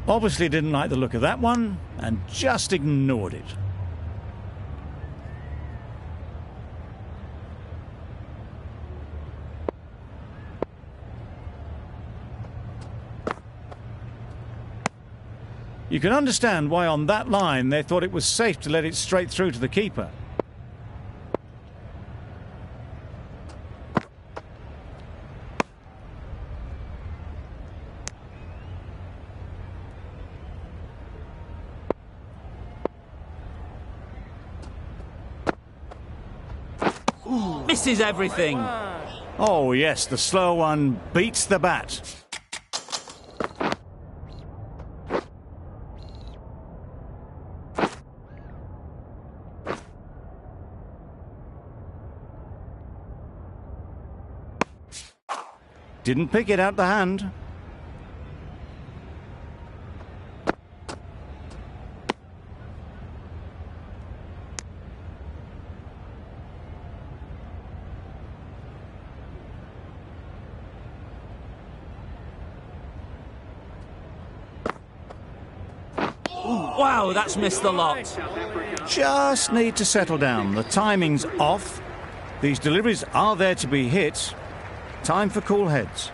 Obviously didn't like the look of that one and just ignored it. You can understand why on that line they thought it was safe to let it straight through to the keeper. Misses everything. Oh yes, the slow one beats the bat. Didn't pick it out the hand. Wow, that's missed the lot. Just need to settle down. The timing's off. These deliveries are there to be hit. Time for cool heads.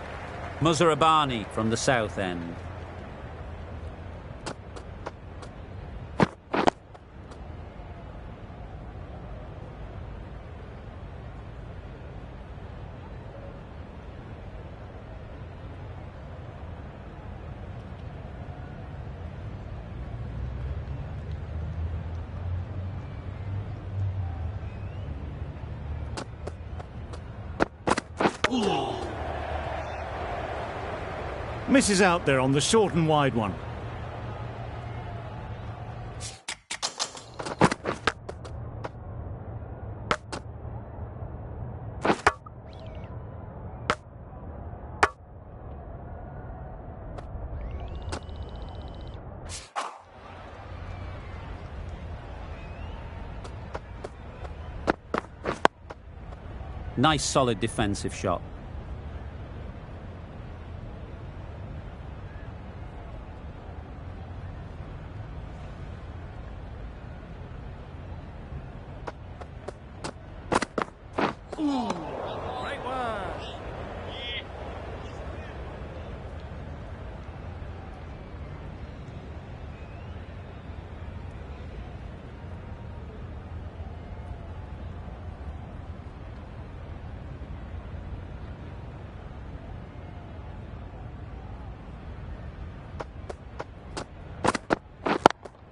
Muzarabani from the south end. Misses out there on the short and wide one. Nice solid defensive shot.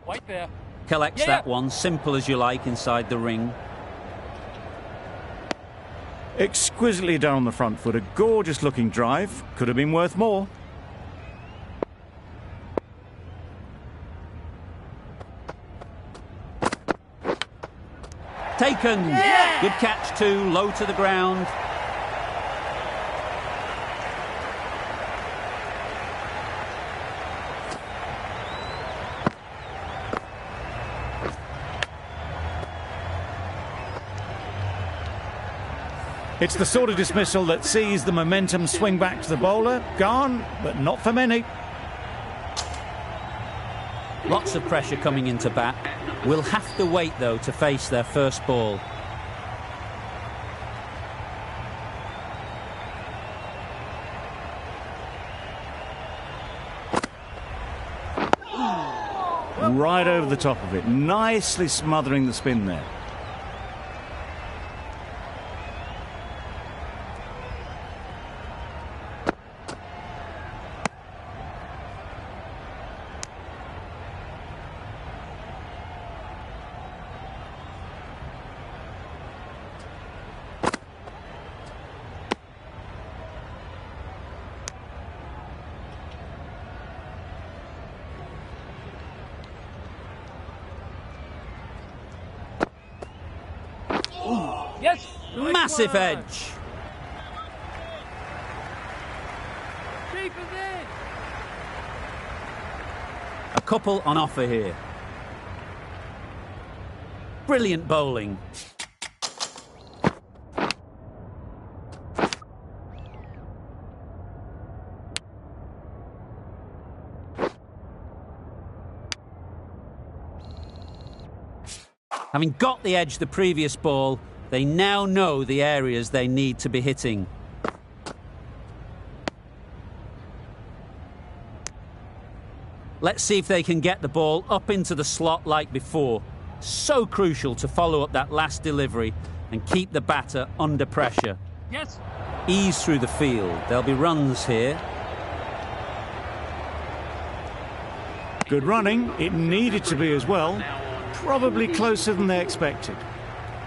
Right there. Collects that one, simple as you like, inside the ring. Exquisitely down the front foot, a gorgeous looking drive. Could have been worth more. Taken! Yeah. Good catch too, low to the ground. It's the sort of dismissal that sees the momentum swing back to the bowler. Gone, but not for many. Lots of pressure coming into bat. Will have to wait, though, to face their first ball. Right over the top of it. Nicely smothering the spin there. Yes. Massive edge. Keeper's in. A couple on offer here. Brilliant bowling. Having got the edge the previous ball, they now know the areas they need to be hitting. Let's see if they can get the ball up into the slot like before. So crucial to follow up that last delivery and keep the batter under pressure. Yes. Ease through the field. There'll be runs here. Good running. It needed to be as well. Probably closer than they expected.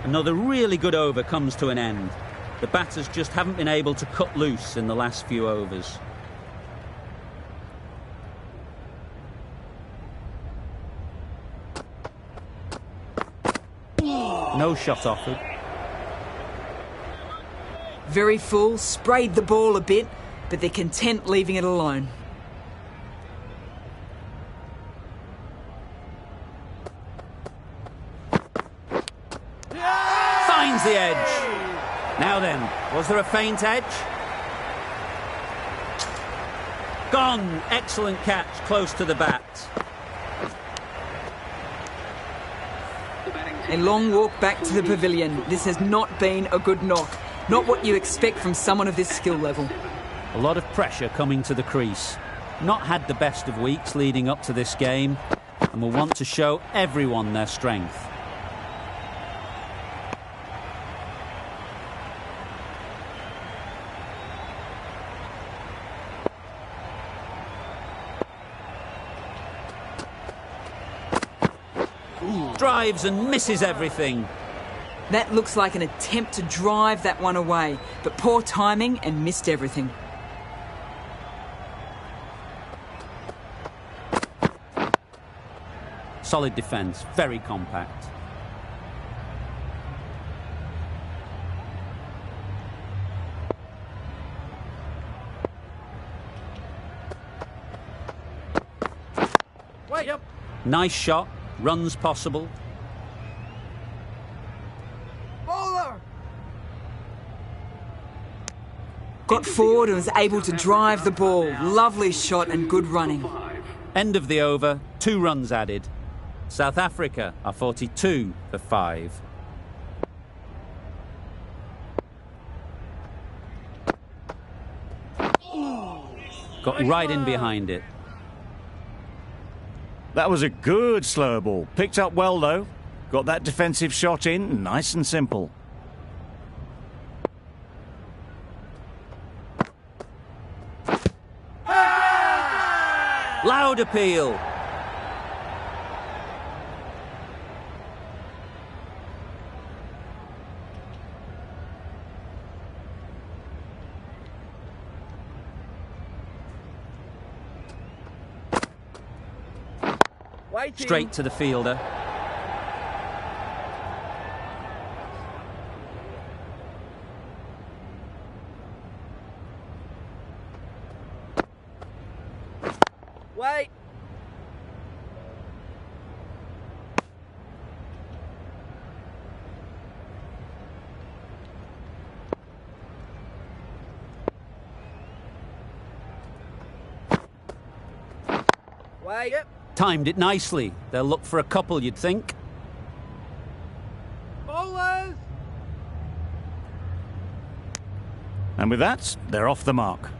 Another really good over comes to an end. The batters just haven't been able to cut loose in the last few overs. No shot offered. Very full, sprayed the ball a bit, but they're content leaving it alone. Finds the edge. Now then, was there a feint edge? Gone. Excellent catch, close to the bat. A long walk back to the pavilion. This has not been a good knock. Not what you expect from someone of this skill level. A lot of pressure coming to the crease. Not had the best of weeks leading up to this game and will want to show everyone their strength. Drives and misses everything. That looks like an attempt to drive that one away, but poor timing and missed everything. Solid defence, very compact. Wait. Yep. Nice shot, runs possible. Bowler. Got forward and was able to drive the ball. Lovely shot and good running. End of the over, 2 runs added. South Africa are 42 for 5. Got right in behind it. That was a good slow ball. Picked up well, though. Got that defensive shot in, nice and simple. Loud appeal. Waiting. Straight to the fielder. Wait. Wait. Yep. Timed it nicely. They'll look for a couple, you'd think. Bowlers. And with that, they're off the mark.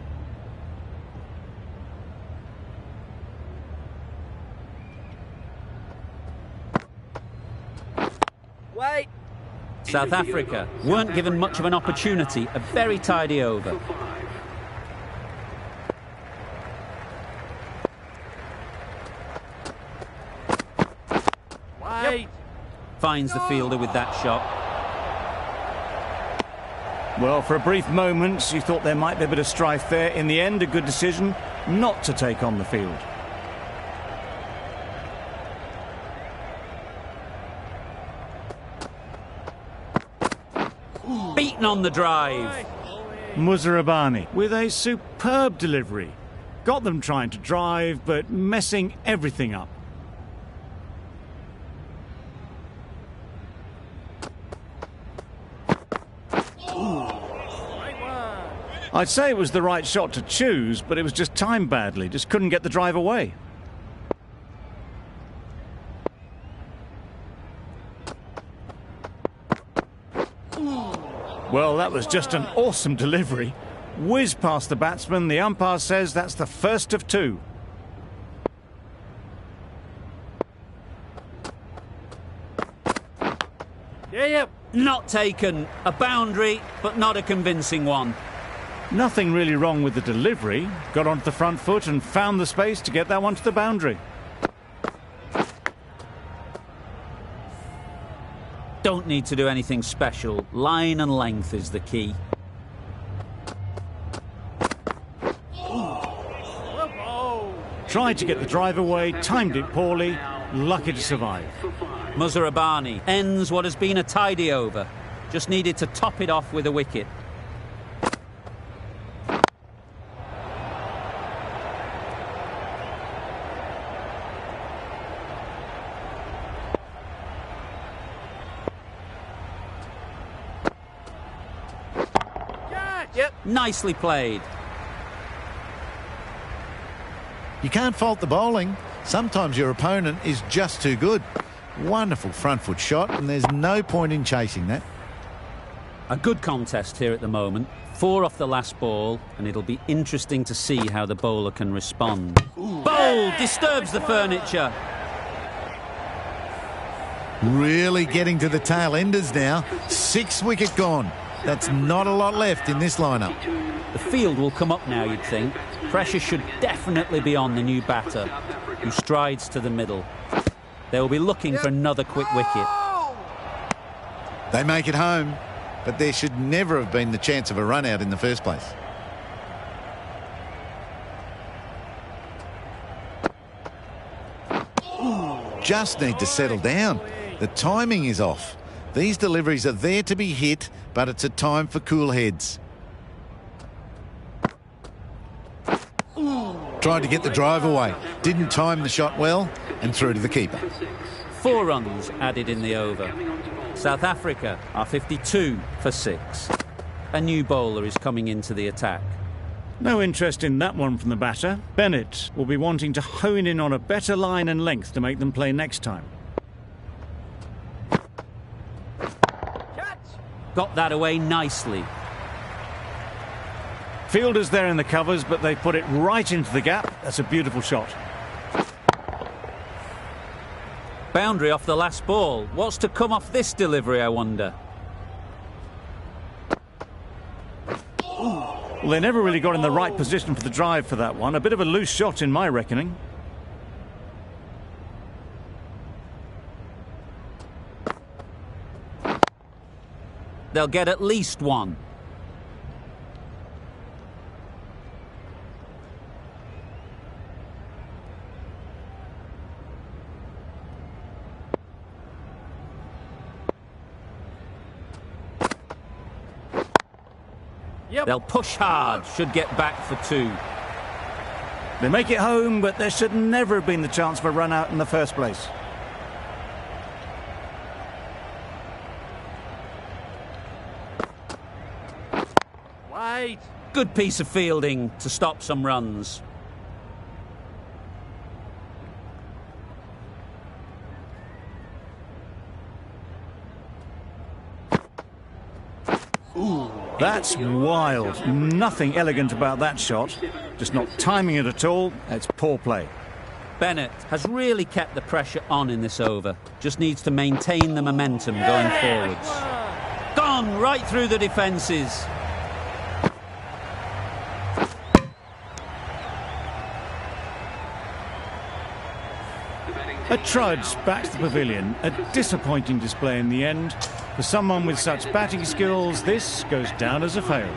Wait. South Africa weren't given much of an opportunity. A very tidy over. Wait. Finds the fielder with that shot. Well, for a brief moment, you thought there might be a bit of strife there. In the end, a good decision not to take on the field. Beaten on the drive. Muzarabani with a superb delivery. Got them trying to drive, but messing everything up. I'd say it was the right shot to choose, but it was just timed badly. Just couldn't get the drive away. Well, that was just an awesome delivery. Whiz past the batsman. The umpire says that's the first of two. Yeah. Not taken. A boundary, but not a convincing one. Nothing really wrong with the delivery. Got onto the front foot and found the space to get that one to the boundary. Don't need to do anything special. Line and length is the key. Tried to get the drive away, timed it poorly, lucky to survive. Muzarabani ends what has been a tidy over. Just needed to top it off with a wicket. Yep. Nicely played. You can't fault the bowling. Sometimes your opponent is just too good. Wonderful front foot shot, and there's no point in chasing that. A good contest here at the moment. 4 off the last ball, and it'll be interesting to see how the bowler can respond. Bowl disturbs the furniture. Really getting to the tail enders now. 6 wicket gone. That's not a lot left in this lineup. The field will come up now, you'd think. Pressure should definitely be on the new batter, who strides to the middle. They will be looking for another quick wicket. They make it home, but there should never have been the chance of a run out in the first place. Just need to settle down. The timing is off. These deliveries are there to be hit, but it's a time for cool heads. Tried to get the drive away. Didn't time the shot well, and through to the keeper. 4 runs added in the over. South Africa are 52 for 6. A new bowler is coming into the attack. No interest in that one from the batter. Bennett will be wanting to hone in on a better line and length to make them play next time. Got that away nicely. Fielders there in the covers, but they put it right into the gap. That's a beautiful shot. Boundary off the last ball. What's to come off this delivery, I wonder? Well, they never really got in the right position for the drive for that one. A bit of a loose shot in my reckoning. They'll get at least one. Yep. They'll push hard, should get back for 2. They make it home, but there should never have been the chance for a run out in the first place. Wait. Good piece of fielding to stop some runs. That's wild. Nothing elegant about that shot. Just not timing it at all. It's poor play. Bennett has really kept the pressure on in this over. Just needs to maintain the momentum going forwards. Gone right through the defences. A trudge back to the pavilion. A disappointing display in the end. For someone with such batting skills, this goes down as a fail.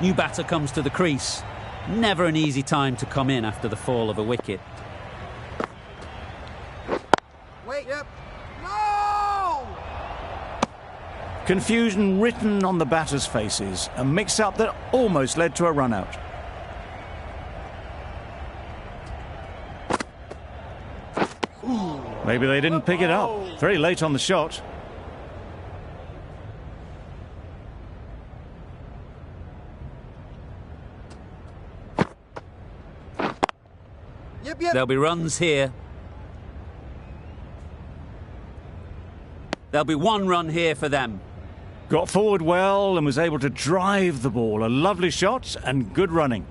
New batter comes to the crease. Never an easy time to come in after the fall of a wicket. Wait, yep. No! Confusion written on the batters' faces. A mix-up that almost led to a run-out. Maybe they didn't pick it up. Very late on the shot. Yep. There'll be runs here. There'll be 1 run here for them. Got forward well and was able to drive the ball. A lovely shot and good running.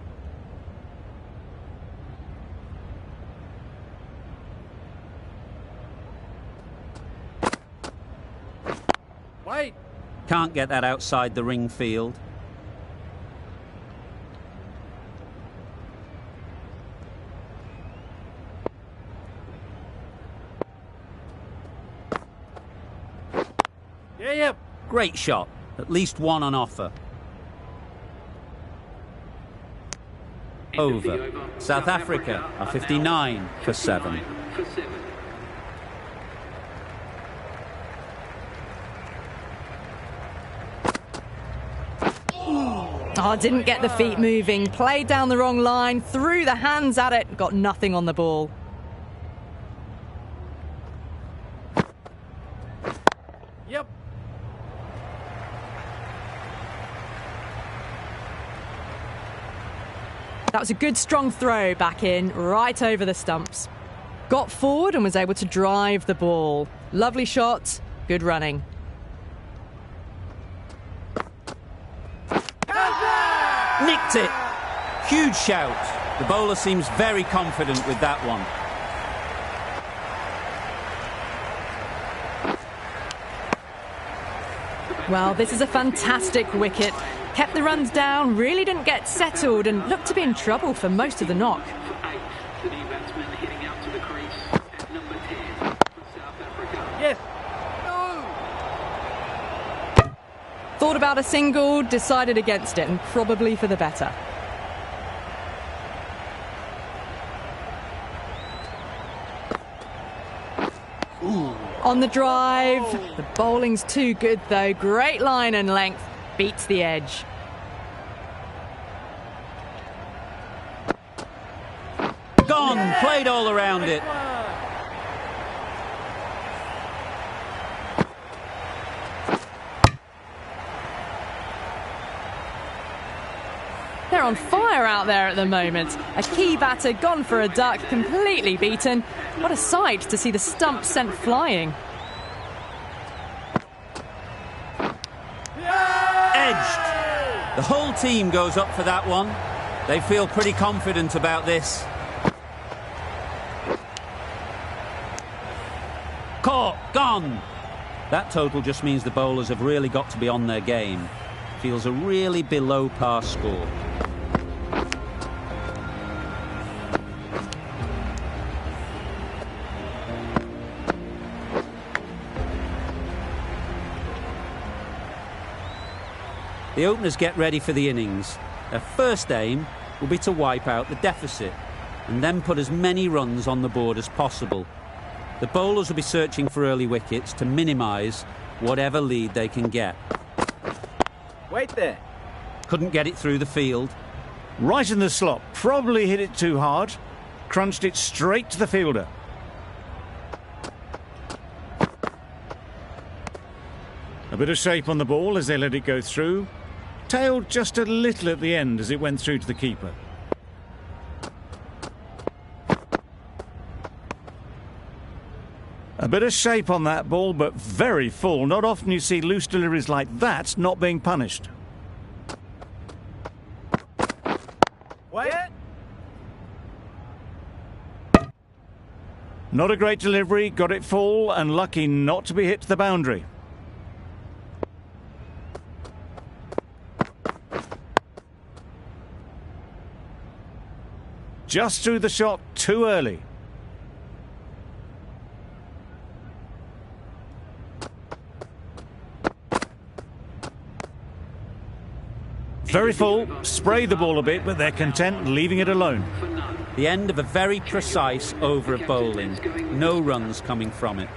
Wait. Can't get that outside the ring field. Yep. Great shot. At least one on offer. Over. South Africa are 59 for 7. Oh, didn't get the feet moving. Played down the wrong line. Threw the hands at it. Got nothing on the ball. Yep. That was a good strong throw back in, right over the stumps. Got forward and was able to drive the ball. Lovely shot, good running. Nicked it. Huge shout. The bowler seems very confident with that one. Well, this is a fantastic wicket. Kept the runs down, really didn't get settled and looked to be in trouble for most of the knock. Yes. No. Thought about a single, decided against it, and probably for the better. On the drive, the bowling's too good though. Great line and length, beats the edge. Gone, played all around it. They're on fire out there at the moment. A key batter gone for a duck, completely beaten. What a sight to see the stumps sent flying. Edged. The whole team goes up for that one. They feel pretty confident about this. Caught, gone. That total just means the bowlers have really got to be on their game. Feels a really below par score. The openers get ready for the innings. Their first aim will be to wipe out the deficit and then put as many runs on the board as possible. The bowlers will be searching for early wickets to minimise whatever lead they can get. Wait there. Couldn't get it through the field. Right in the slot. Probably hit it too hard. Crunched it straight to the fielder. A bit of shape on the ball as they let it go through. Tailed just a little at the end as it went through to the keeper. A bit of shape on that ball, but very full. Not often you see loose deliveries like that not being punished. Wait. Not a great delivery, got it full and lucky not to be hit to the boundary. Just threw the shot too early. Very full, sprayed the ball a bit, but they're content leaving it alone. The end of a very precise over of bowling. No runs coming from it.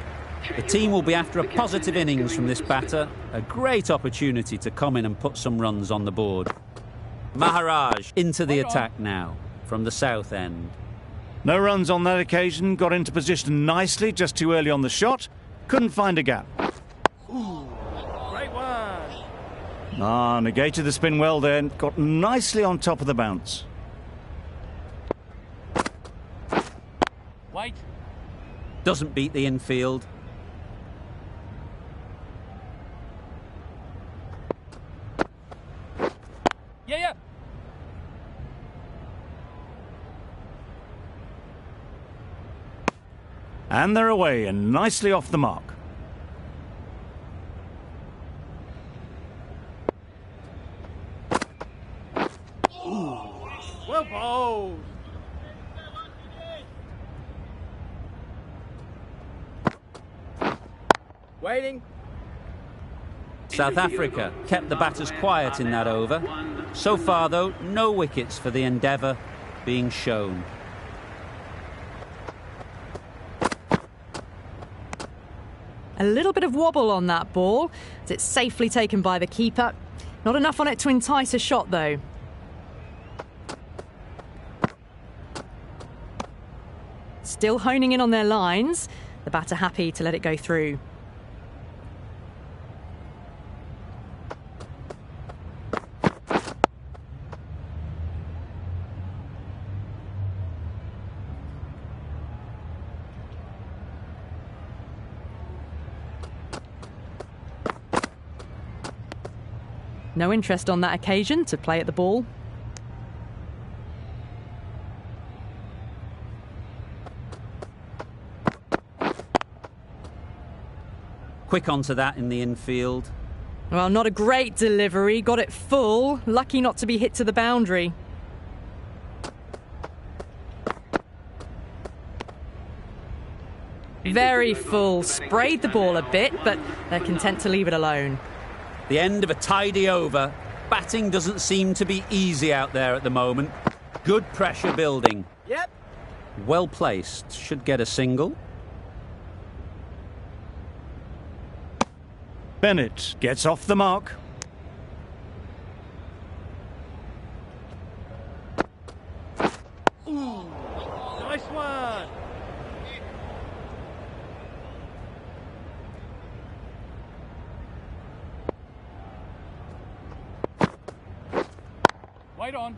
The team will be after a positive innings from this batter. A great opportunity to come in and put some runs on the board. Maharaj into the attack now from the south end. No runs on that occasion, got into position nicely, just too early on the shot. Couldn't find a gap. Great one. Negated the spin well there, got nicely on top of the bounce. Wait. Doesn't beat the infield. And they're away and nicely off the mark. Well bowled. Waiting. South Africa kept the batters quiet in that over. So far, though, no wickets for the endeavour being shown. A little bit of wobble on that ball as it's safely taken by the keeper. Not enough on it to entice a shot, though. Still honing in on their lines. The batter happy to let it go through. No interest on that occasion to play at the ball. Quick onto that in the infield. Well, not a great delivery. Got it full. Lucky not to be hit to the boundary. Very full. Sprayed the ball a bit, but they're content to leave it alone. The end of a tidy over. Batting doesn't seem to be easy out there at the moment. Good pressure building. Yep. Well placed. Should get a single. Bennett gets off the mark. Nice one. Wait on.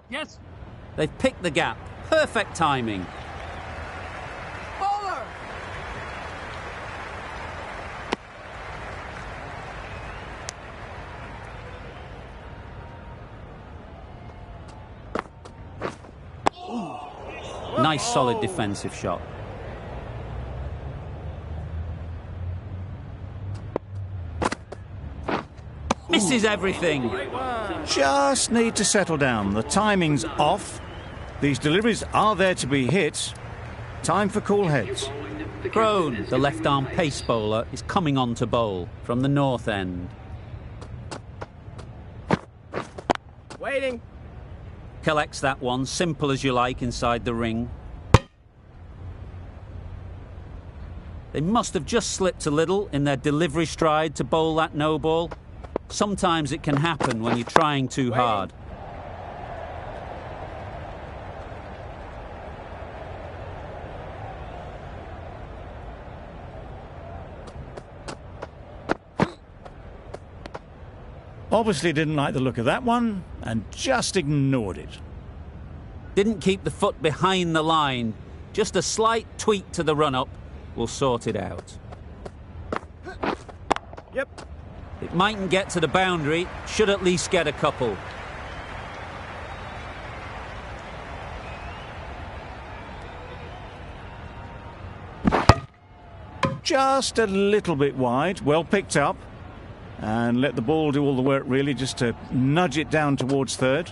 Yes. They've picked the gap. Perfect timing. Bowler. Nice solid defensive shot. Misses everything. Just need to settle down. The timing's off. These deliveries are there to be hit. Time for cool heads. Crone, the left-arm pace bowler, is coming on to bowl from the north end. Waiting. Collects that one, simple as you like, inside the ring. They must have just slipped a little in their delivery stride to bowl that no ball. Sometimes it can happen when you're trying too hard. Obviously didn't like the look of that one and just ignored it. Didn't keep the foot behind the line. Just a slight tweak to the run-up will sort it out. Yep. It mightn't get to the boundary, should at least get a couple. Just a little bit wide, well picked up. And let the ball do all the work, really, just to nudge it down towards third.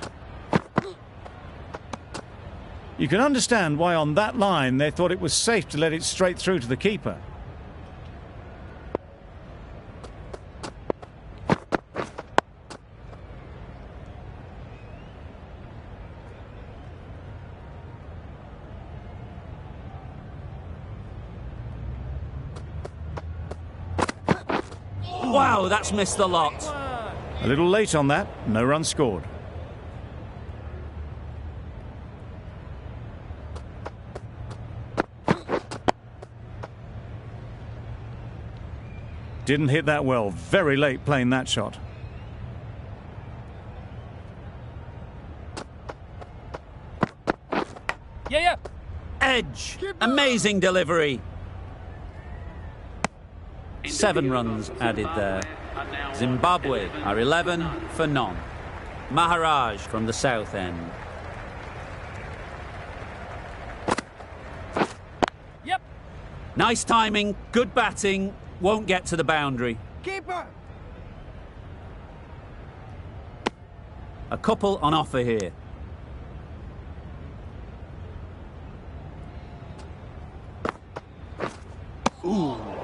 You can understand why on that line they thought it was safe to let it straight through to the keeper. Wow, that's missed the lot. A little late on that, no run scored. Didn't hit that well, very late playing that shot. Yeah. Edge, amazing delivery. 7 runs added there. Zimbabwe are 11 for none. Maharaj from the south end. Yep. Nice timing, good batting, won't get to the boundary. Keeper. A couple on offer here.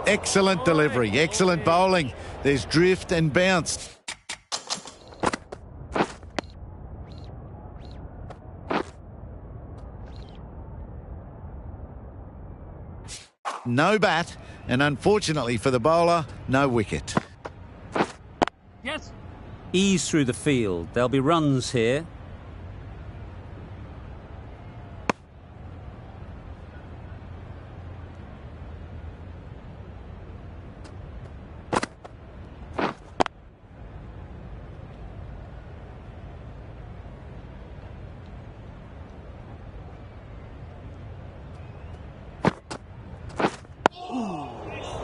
Excellent delivery, excellent bowling. There's drift and bounce. No bat, and unfortunately for the bowler, no wicket. Yes. Ease through the field. There'll be runs here.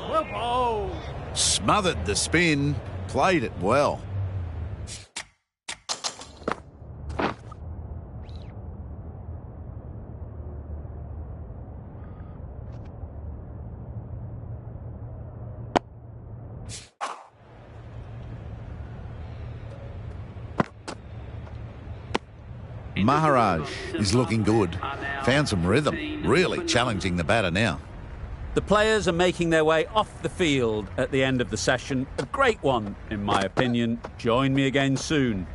Well bowled. Smothered the spin, played it well. Maharaj is looking good. Found some rhythm, really challenging the batter now. The players are making their way off the field at the end of the session. A great one, in my opinion. Join me again soon.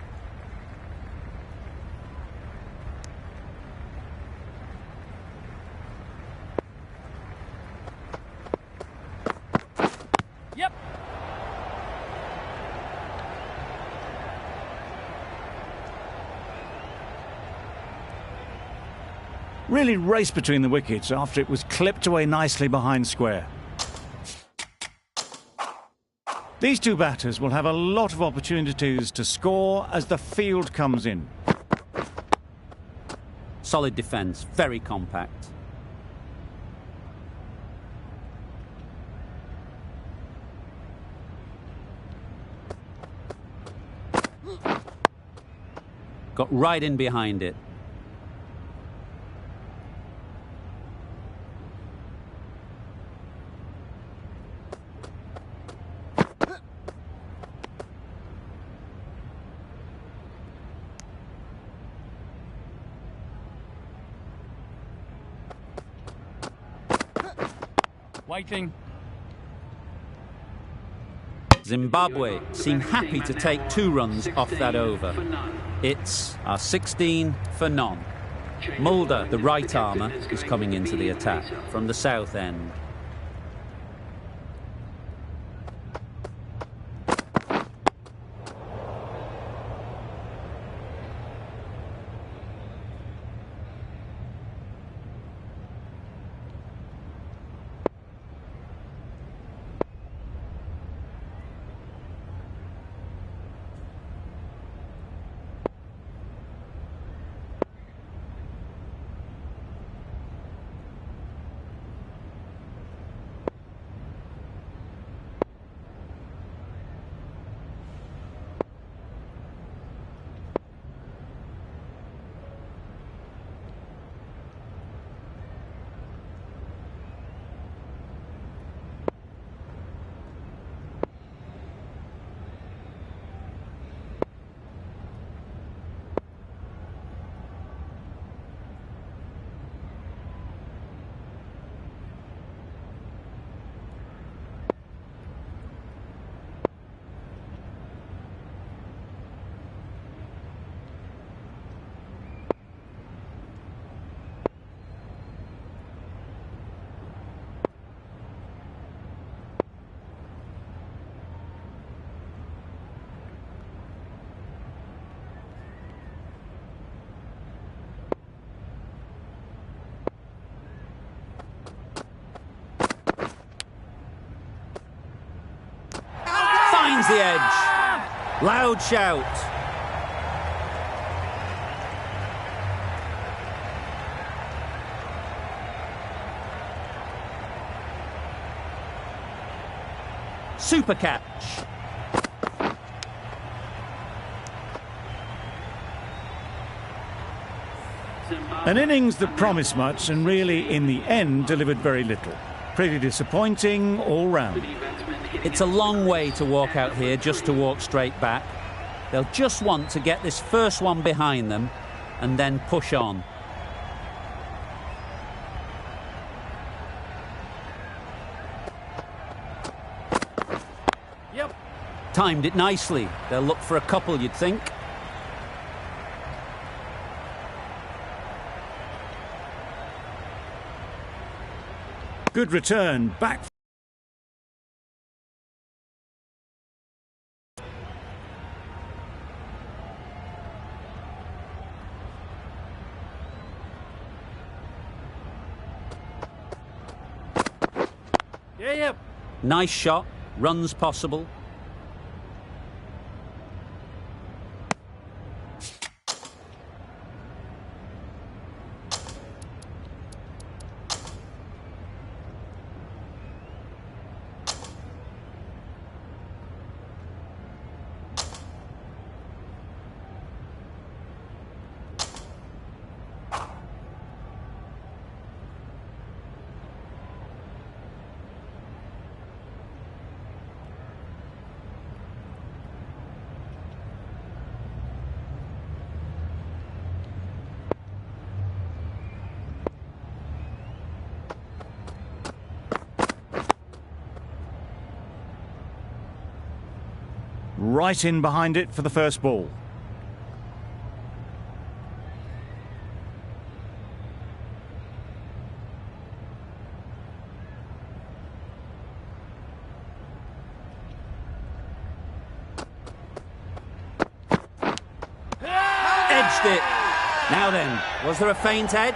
Yep. Really raced between the wickets after it was clipped away nicely behind square. These two batters will have a lot of opportunities to score as the field comes in. Solid defence, very compact. Got right in behind it. Waiting. Zimbabwe seem happy to take 2 runs off that over. It's a 16 for none. Mulder, the right armour, is coming into the attack from the south end. Finds the edge. Loud shout. Super catch. An innings that promised much and really, in the end, delivered very little. Pretty disappointing all round. It's a long way to walk out here just to walk straight back. They'll just want to get this first one behind them and then push on. Yep. Timed it nicely. They'll look for a couple, you'd think. Good return, back. Yeah. Nice shot, runs possible. Right in behind it for the first ball. Edged it. Now then, was there a feint edge?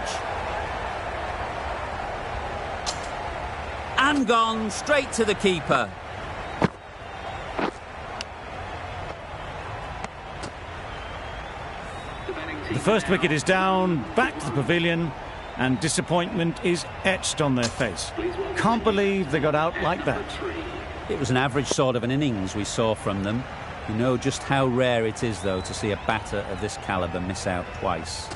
And gone straight to the keeper. The first wicket is down, back to the pavilion, and disappointment is etched on their face. Can't believe they got out like that. It was an average sort of an innings we saw from them. You know just how rare it is, though, to see a batter of this calibre miss out twice.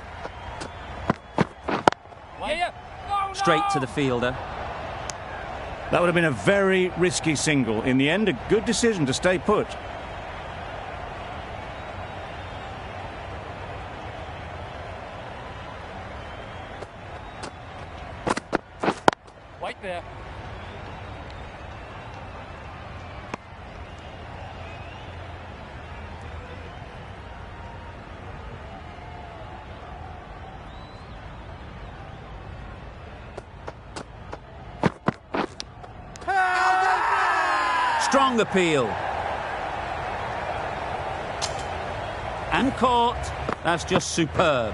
Yeah. Oh, Straight to the fielder. That would have been a very risky single. In the end, a good decision to stay put. Right there. Strong appeal. And caught. That's just superb.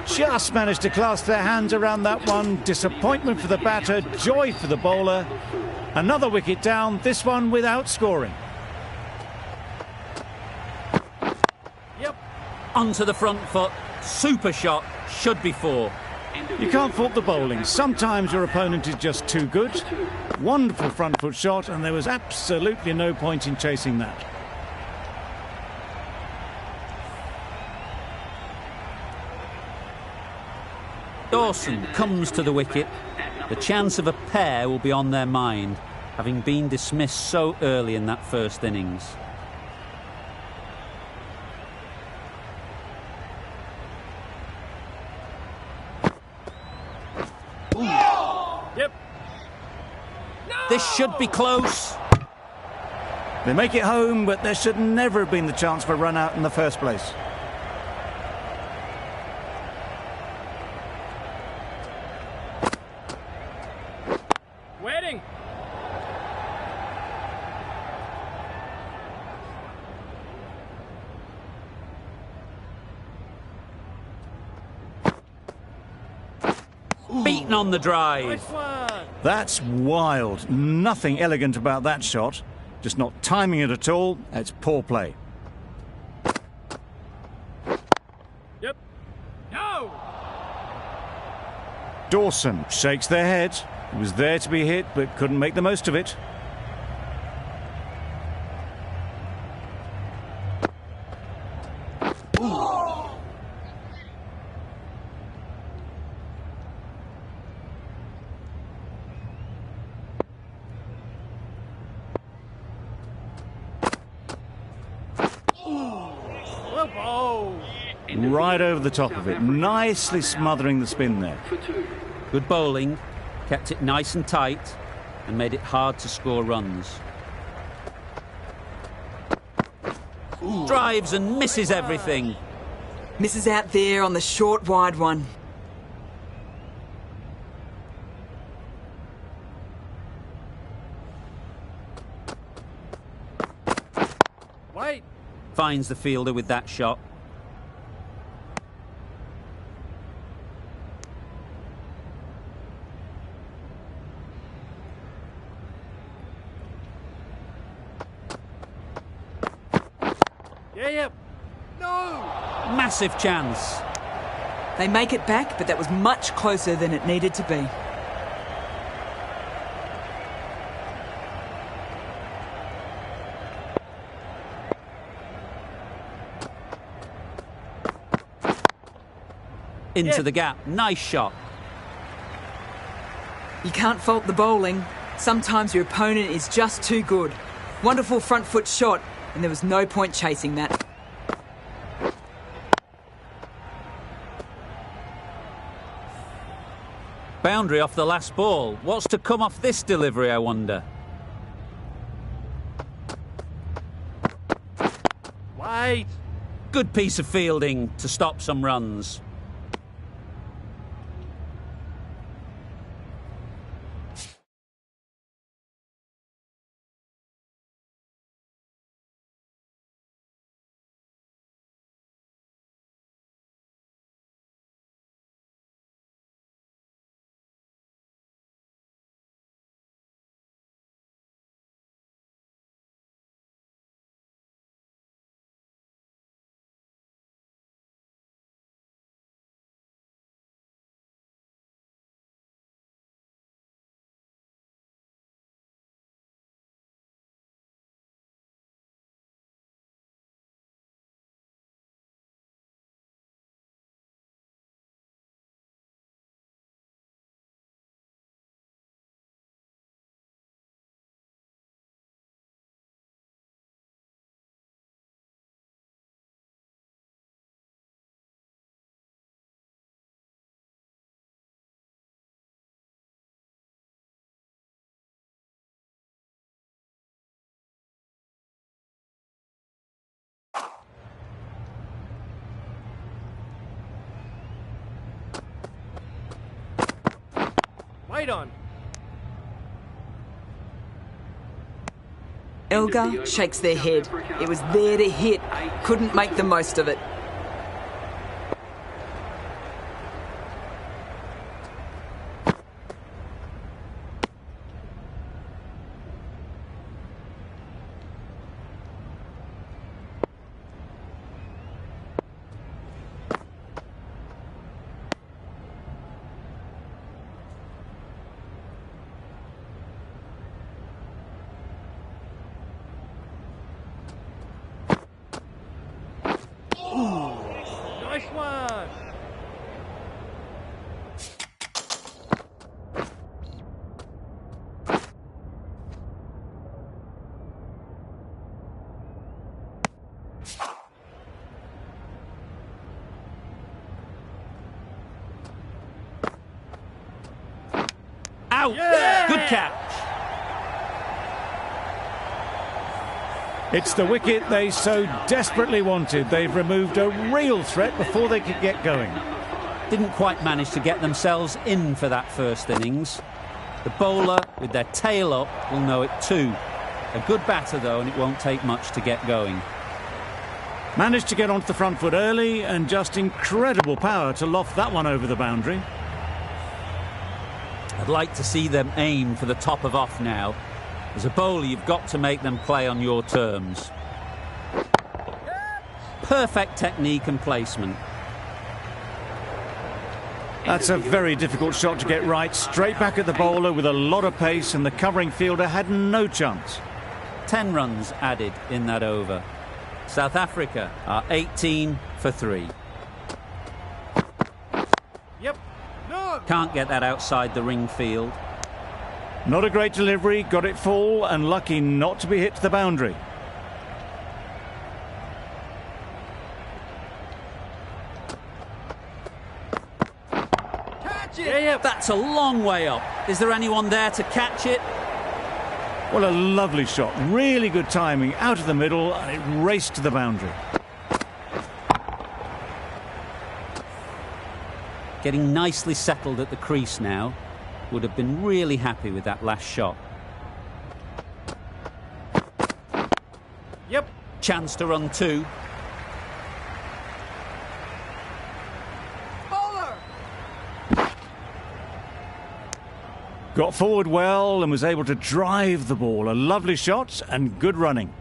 Just managed to clasp their hands around that one. Disappointment for the batter, joy for the bowler. Another wicket down, this one without scoring. Yep. Onto the front foot. Super shot. Should be four. You can't fault the bowling. Sometimes your opponent is just too good. Wonderful front foot shot, and there was absolutely no point in chasing that. Dawson comes to the wicket. The chance of a pair will be on their mind, having been dismissed so early in that first innings. Yep. This should be close. They make it home, but there should never have been the chance for a run out in the first place. Wedding. Beaten on the drive. Nice one. That's wild. Nothing elegant about that shot. Just not timing it at all. It's poor play. Yep. No. Dawson shakes their head. It was there to be hit, but couldn't make the most of it. Oh. Right over the top of it, nicely smothering the spin there. Good bowling, kept it nice and tight and made it hard to score runs. Drives and misses everything. Misses out there on the short, wide one. Wait. Finds the fielder with that shot. Yeah. No. Massive chance. They make it back, but that was much closer than it needed to be. Into the gap. Nice shot. You can't fault the bowling. Sometimes your opponent is just too good. Wonderful front foot shot, and there was no point chasing that. Boundary off the last ball. What's to come off this delivery, I wonder? Wait. Good piece of fielding to stop some runs. Wait on. Elgar shakes their head. It was there to hit. Couldn't make the most of it. Nice one. Out! Yeah! Good catch. It's the wicket they so desperately wanted. They've removed a real threat before they could get going. Didn't quite manage to get themselves in for that first innings. The bowler, with their tail up, will know it too. A good batter, though, and it won't take much to get going. Managed to get onto the front foot early and just incredible power to loft that one over the boundary. I'd like to see them aim for the top of off now. As a bowler, you've got to make them play on your terms. Perfect technique and placement. That's a very difficult shot to get right. Straight back at the bowler with a lot of pace, and the covering fielder had no chance. 10 runs added in that over. South Africa are 18 for 3. Yep. No. Can't get that outside the ring field. Not a great delivery, got it full and lucky not to be hit to the boundary. It's a long way up. Is there anyone there to catch it? Well, a lovely shot. Really good timing out of the middle, and it raced to the boundary. Getting nicely settled at the crease now. Would have been really happy with that last shot. Yep. Chance to run two. Got forward well and was able to drive the ball. A lovely shot and good running.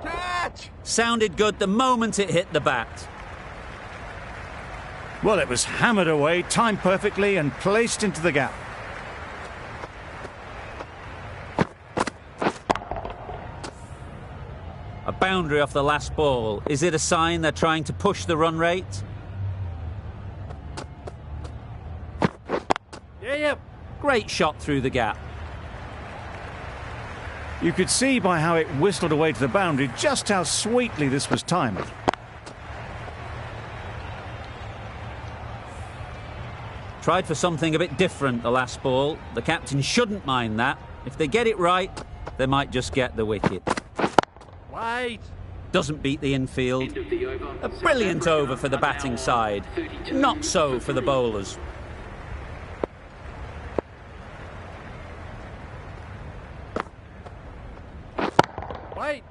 Catch! Sounded good the moment it hit the bat. Well, it was hammered away, timed perfectly and placed into the gap. A boundary off the last ball. Is it a sign they're trying to push the run rate? Yep. Great shot through the gap. You could see by how it whistled away to the boundary just how sweetly this was timed. Tried for something a bit different the last ball. The captain shouldn't mind that. If they get it right, they might just get the wicket. Wait. Doesn't beat the infield. A brilliant over for the batting side. Not so for the bowlers. Wait.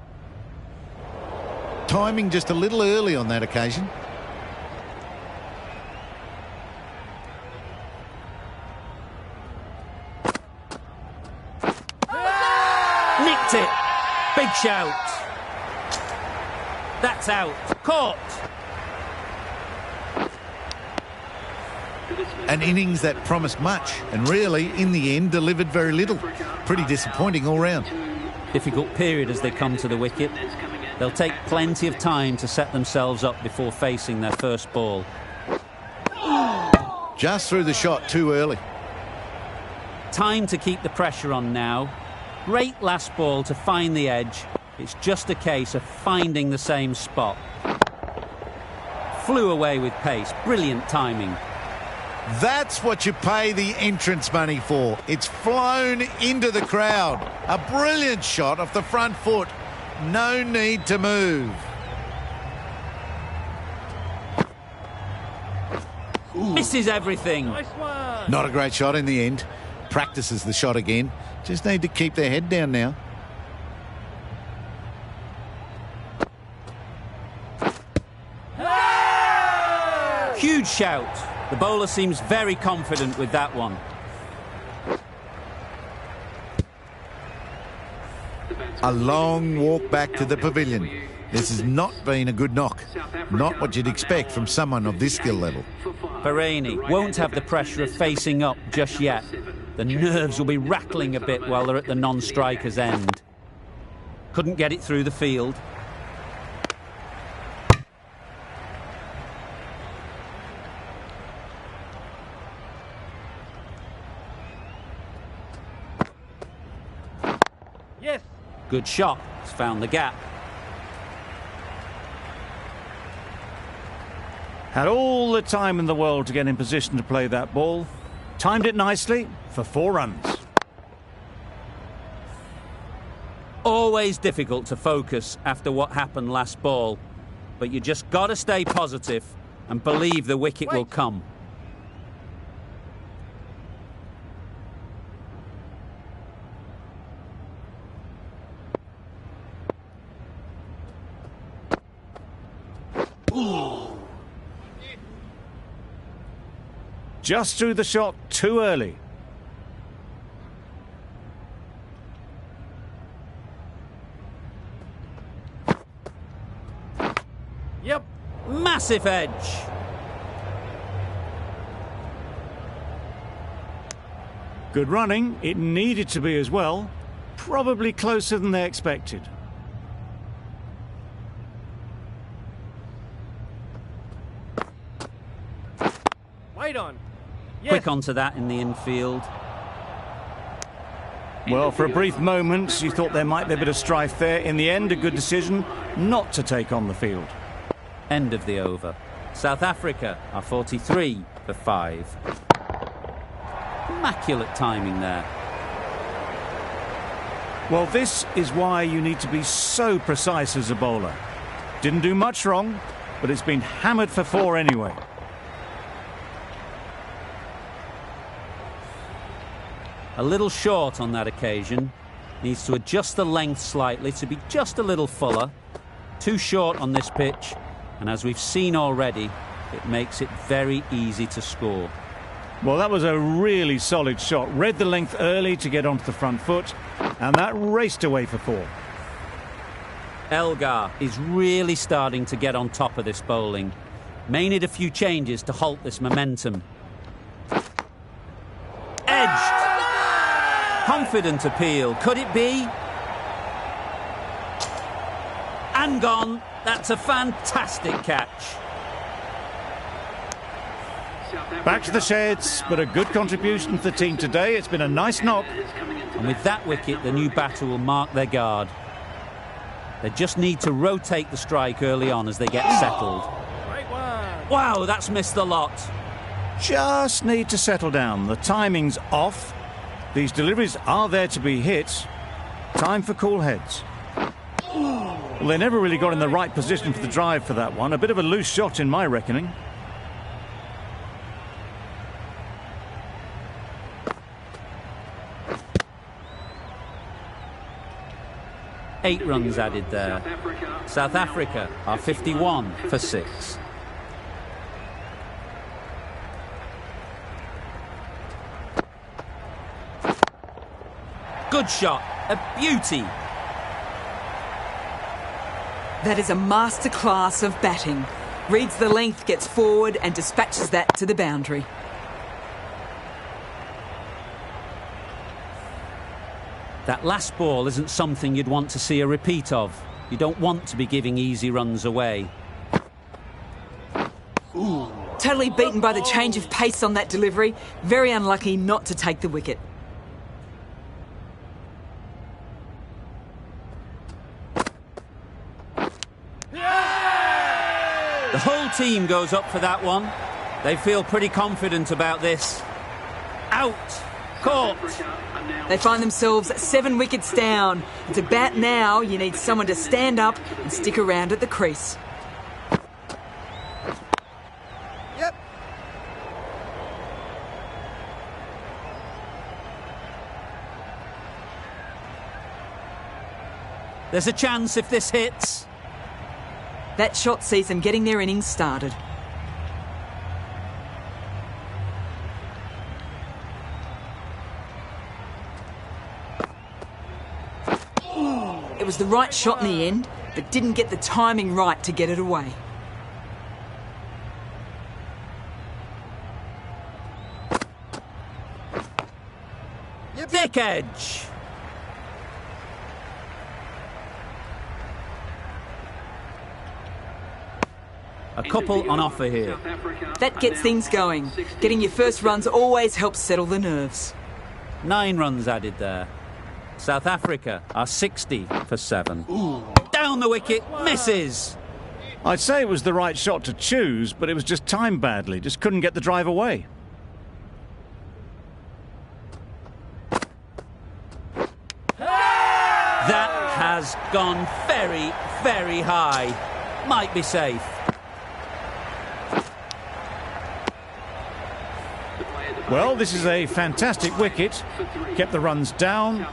Timing just a little early on that occasion. Nicked it. Big shout. That's out. Caught. An innings that promised much and really, in the end, delivered very little. Pretty disappointing all round. Difficult period as they come to the wicket. They'll take plenty of time to set themselves up before facing their first ball. Just threw the shot too early. Time to keep the pressure on now. Great last ball to find the edge. It's just a case of finding the same spot. Flew away with pace. Brilliant timing. That's what you pay the entrance money for. It's flown into the crowd. A brilliant shot off the front foot. No need to move. Misses everything. Nice one. Not a great shot in the end. Practices the shot again. Just need to keep their head down now. Huge shout. The bowler seems very confident with that one. A long walk back to the pavilion. This has not been a good knock. Not what you'd expect from someone of this skill level. Bahraini won't have the pressure of facing up just yet. The nerves will be rattling a bit while they're at the non-striker's end. Couldn't get it through the field. Yes. Good shot. It's found the gap. Had all the time in the world to get in position to play that ball. Timed it nicely for 4 runs. Always difficult to focus after what happened last ball. But you just got to stay positive and believe the wicket will come. Just threw the shot too early. Yep. Massive edge. Good running. It needed to be as well. Probably closer than they expected. Wait on. Yes. Quick onto that in the infield. Well, for a brief moment, you thought there might be a bit of strife there. In the end, a good decision not to take on the field. End of the over. South Africa are 43 for 5. Immaculate timing there. Well, this is why you need to be so precise as a bowler. Didn't do much wrong, but it's been hammered for 4 anyway. A little short on that occasion. Needs to adjust the length slightly to be just a little fuller. Too short on this pitch, and as we've seen already, it makes it very easy to score. Well, that was a really solid shot. Read the length early to get onto the front foot, and that raced away for 4. Elgar is really starting to get on top of this bowling. May need a few changes to halt this momentum. Edged! Confident appeal. Could it be? And gone. That's a fantastic catch. Back to the sheds, but a good contribution to the team today. It's been a nice knock. And with that wicket, the new batter will mark their guard. They just need to rotate the strike early on as they get settled. Wow, that's missed the lot. Just need to settle down. The timing's off. These deliveries are there to be hit. Time for cool heads. Well, they never really got in the right position for the drive for that one. A bit of a loose shot in my reckoning. Eight runs added there. South Africa are 51 for 6. Good shot, a beauty. That is a masterclass of batting. Reads the length, gets forward and dispatches that to the boundary. That last ball isn't something you'd want to see a repeat of. You don't want to be giving easy runs away. Totally beaten by the change of pace on that delivery. Very unlucky not to take the wicket. The whole team goes up for that one. They feel pretty confident about this. Out. Caught. They find themselves 7 wickets down. And to bat now, you need someone to stand up and stick around at the crease. Yep. There's a chance if this hits. That shot sees them getting their innings started. It was the right shot in the end, but didn't get the timing right to get it away. Thick edge. A couple on offer here. That gets things going. Getting your first runs always helps settle the nerves. 9 runs added there. South Africa are 60 for 7. Down the wicket, misses. I'd say it was the right shot to choose, but it was just timed badly. Just couldn't get the drive away. That has gone very, very high. Might be safe. Well, this is a fantastic wicket. Kept the runs down.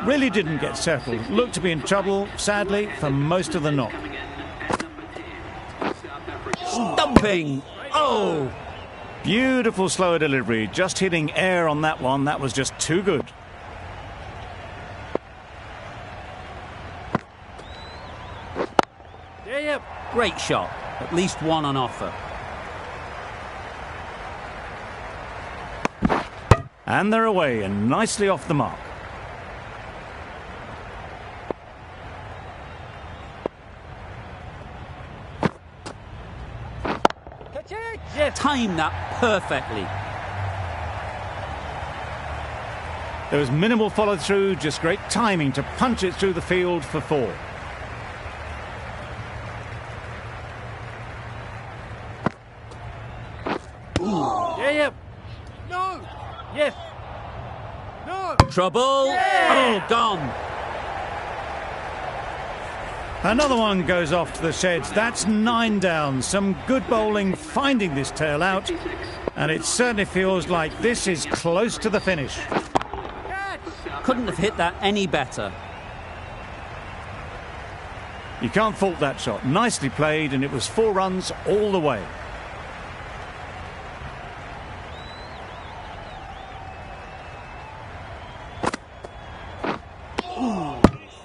Really didn't get settled. Looked to be in trouble, sadly, for most of the knock. Stumping. Oh! Beautiful slower delivery. Just hitting air on that one. That was just too good. Yeah, yep. Great shot. At least one on offer. And they're away and nicely off the mark. Catch it. Yes. Timed that perfectly. There was minimal follow-through, just great timing to punch it through the field for 4. Yeah. No. Yes. No. Trouble. Oh, gone. Another one goes off to the sheds. That's 9 down. Some good bowling finding this tail out. And it certainly feels like this is close to the finish. Couldn't have hit that any better. You can't fault that shot. Nicely played, and it was 4 runs all the way.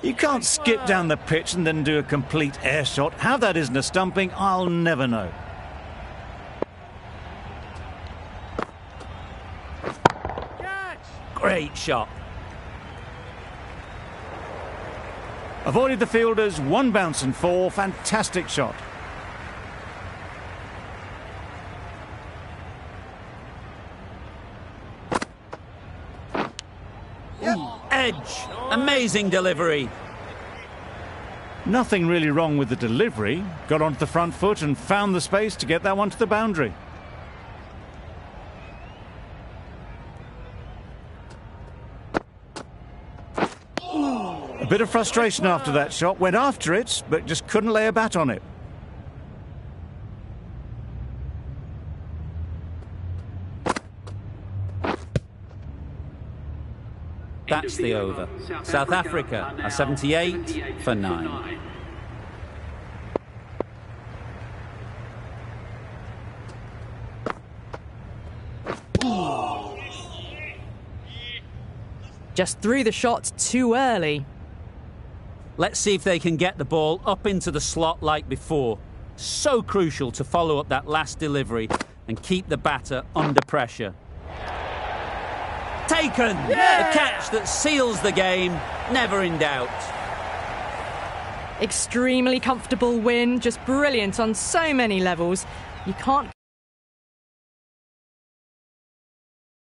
You can't skip down the pitch and then do a complete air shot. How that isn't a stumping, I'll never know. Great shot. Avoided the fielders, 1 bounce and 4. Fantastic shot. Edge. Amazing delivery. Nothing really wrong with the delivery. Got onto the front foot and found the space to get that one to the boundary. A bit of frustration after that shot. Went after it, but just couldn't lay a bat on it. That's the over. South Africa are 78 for 9. Just threw the shot too early. Let's see if they can get the ball up into the slot like before. So crucial to follow up that last delivery and keep the batter under pressure. Taken! Yeah! The catch that seals the game, never in doubt. Extremely comfortable win, just brilliant on so many levels. You can't